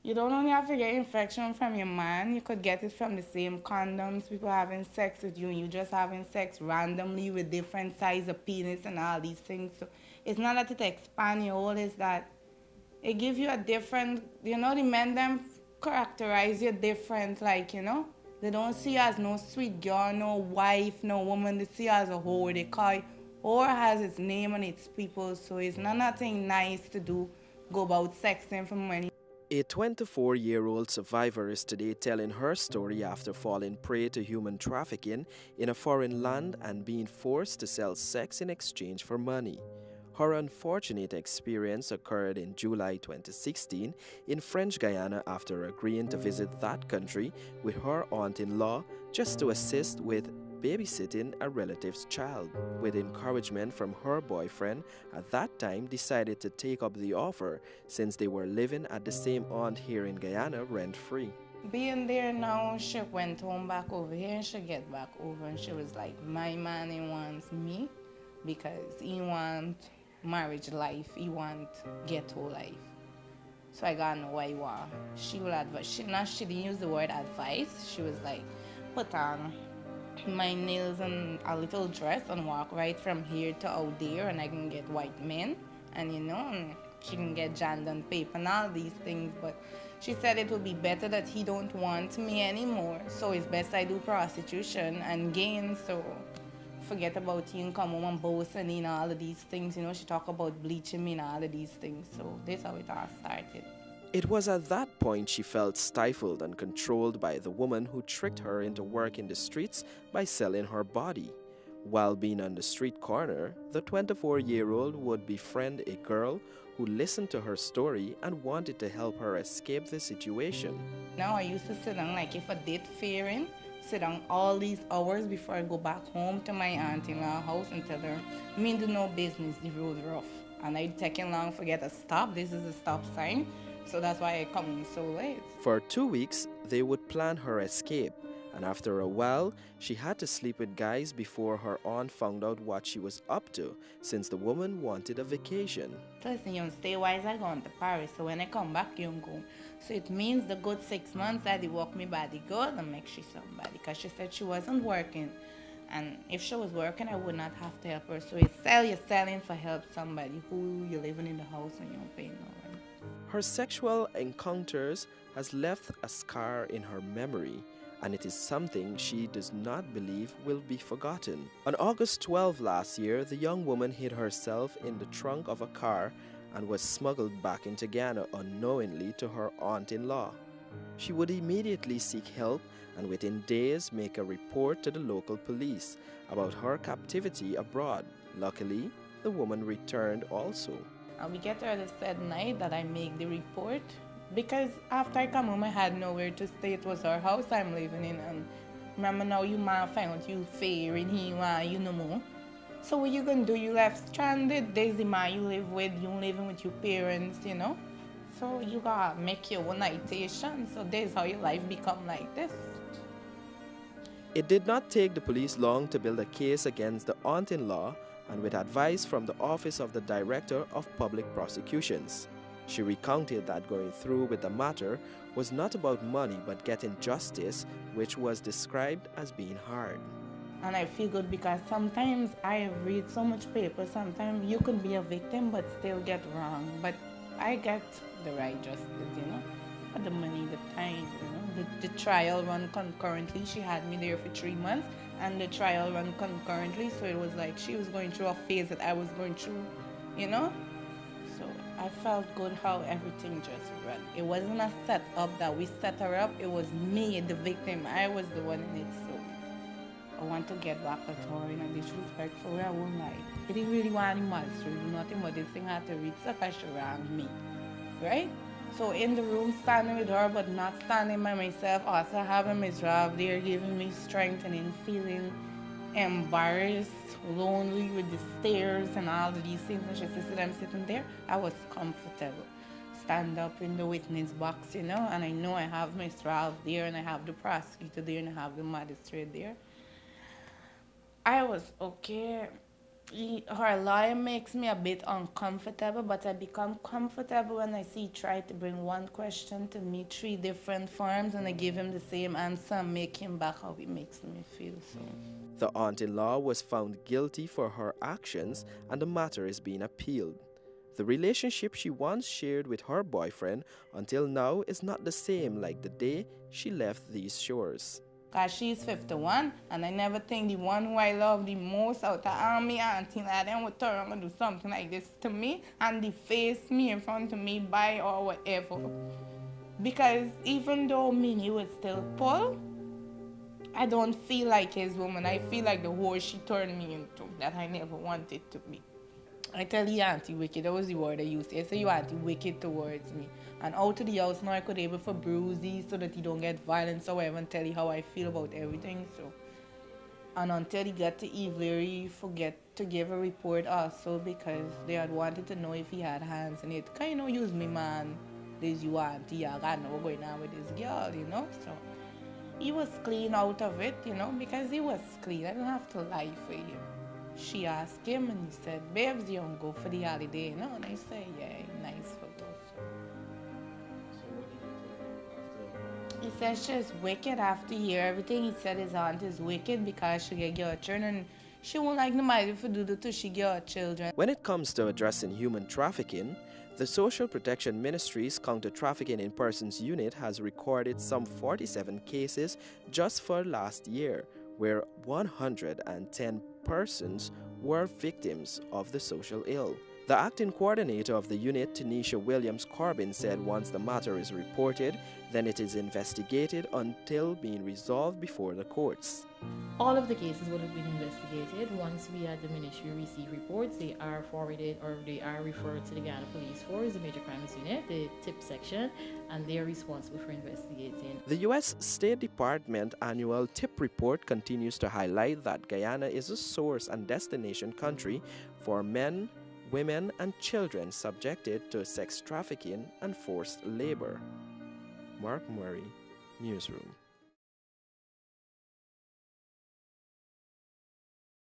You don't only have to get infection from your man, you could get it from the same condoms, people having sex with you, and you just having sex randomly with different size of penis and all these things. So it's not that it expand your hole, it's that it gives you a different, the men them characterize you different, like, They don't see you as no sweet girl, no wife, no woman. They see you as a whore. They call you, whore has its name and its people, so it's not nothing nice to do, go about sexing for money. A 24-year-old survivor is today telling her story after falling prey to human trafficking in a foreign land and being forced to sell sex in exchange for money. Her unfortunate experience occurred in July 2016 in French Guiana after agreeing to visit that country with her aunt-in-law just to assist with babysitting a relative's child. With encouragement from her boyfriend, at that time decided to take up the offer since they were living at the same aunt here in Guyana rent-free. Being there now, she went home back over here and she get back over and she was like, my man, he wants me because he want marriage life, he want ghetto life. So I gotta know what he want. She will advise, she didn't use the word advice, she was like, put on my nails and a little dress and walk right from here to out there and I can get white men and and she can get jand and paper and all these things, but she said it would be better that he don't want me anymore, so it's best I do prostitution and gain, so forget about you and come home and boast and all of these things, she talk about bleaching me and all of these things, so this how it all started. It was at that point she felt stifled and controlled by the woman who tricked her into work in the streets by selling her body. While being on the street corner, the 24-year-old would befriend a girl who listened to her story and wanted to help her escape the situation. Now I used to sit down, like if I did fearing, sit down all these hours before I go back home to my aunt-in-law house and tell her, me do no business, the road rough. And I taking long forget to stop, this is a stop sign. So that's why I come in so late. For 2 weeks, they would plan her escape, and after a while, she had to sleep with guys before her aunt found out what she was up to, since the woman wanted a vacation. Listen, you stay wise, I go to Paris, so when I come back, you go. So it means the good 6 months I did walk me body good and make she somebody, because she said she wasn't working. And if she was working, I would not have to help her. So you're selling for help somebody who you're living in the house and you don't pay no rent. Her sexual encounters has left a scar in her memory, and it is something she does not believe will be forgotten. On August 12 last year, the young woman hid herself in the trunk of a car and was smuggled back into Ghana unknowingly to her aunt-in-law. She would immediately seek help and within days make a report to the local police about her captivity abroad. Luckily, the woman returned also. And we get her the said night that I make the report, because after I come home I had nowhere to stay. It was our house I'm living in, and remember now you man find out you fair in here, you know more. So what you gonna do? You left stranded, there's the man you live with, you living with your parents, So you gotta make your own citation, so this how your life become like this. It did not take the police long to build a case against the aunt-in-law, and with advice from the Office of the Director of Public Prosecutions. She recounted that going through with the matter was not about money but getting justice, which was described as being hard. And I feel good because sometimes I read so much paper, sometimes you could be a victim but still get wrong. But I get the right justice, for the money, the time, The trial run concurrently. She had me there for 3 months and the trial run concurrently. So it was like she was going through a phase that I was going through, So I felt good how everything just ran. It wasn't a setup that we set her up. It was me, the victim. I was the one in it. So I want to get back at her in a disrespectful way. I won't lie. I didn't really want him to do nothing, but this thing had to reach up and she ran me, right? So in the room standing with her but not standing by myself, also having Miss Rob there giving me strength and in feeling embarrassed, lonely with the stairs and all of these things. And she said, I'm sitting there. I was comfortable. Stand up in the witness box, and I know I have Miss Rob there and I have the prosecutor there and I have the magistrate there. I was okay. Her lawyer makes me a bit uncomfortable, but I become comfortable when I see he try to bring one question to me, three different forms, and I give him the same answer and make him back how it makes me feel. So The aunt-in-law was found guilty for her actions and the matter is being appealed. The relationship she once shared with her boyfriend until now is not the same like the day she left these shores. cause she's 51, and I never think the one who I love the most out of all me auntie like them would turn and do something like this to me and deface me in front of me by or whatever. Because even though Minnie would still pull, I don't feel like his woman. I feel like the horse she turned me into that I never wanted to be. I tell you auntie wicked, that was the word I used. I say you auntie wicked towards me. And out of the house now I could able for bruises so that he don't get violent so I even tell you how I feel about everything. So and until he got to Eve Leary forget to give a report also because they had wanted to know if he had hands in it. Cause you know use me man. This you auntie, I got no going on with this girl, you know. So he was clean out of it, you know, because he was clean. I don't have to lie for him. She asked him and he said, babes, you don't go for the holiday, you know? And I said, yeah, nice for those. He said she's wicked after hear everything. He said his aunt is wicked because she get your children and she won't like nobody for do that to she get her children. When it comes to addressing human trafficking, the Social Protection Ministry's Counter Trafficking in Persons Unit has recorded some 47 cases just for last year, where 110 persons were victims of the social ill. The acting coordinator of the unit, Tanisha Williams Corbin, said once the matter is reported, then it is investigated until being resolved before the courts. All of the cases would have been investigated. Once we at the ministry receive reports, they are forwarded or they are referred to the Ghana Police Force, the Major Crimes Unit, the TIP section, and they are responsible for investigating. The U.S. State Department annual TIP report continues to highlight that Guyana is a source and destination country for men, women, and children subjected to sex trafficking and forced labor. Mark Murray, Newsroom.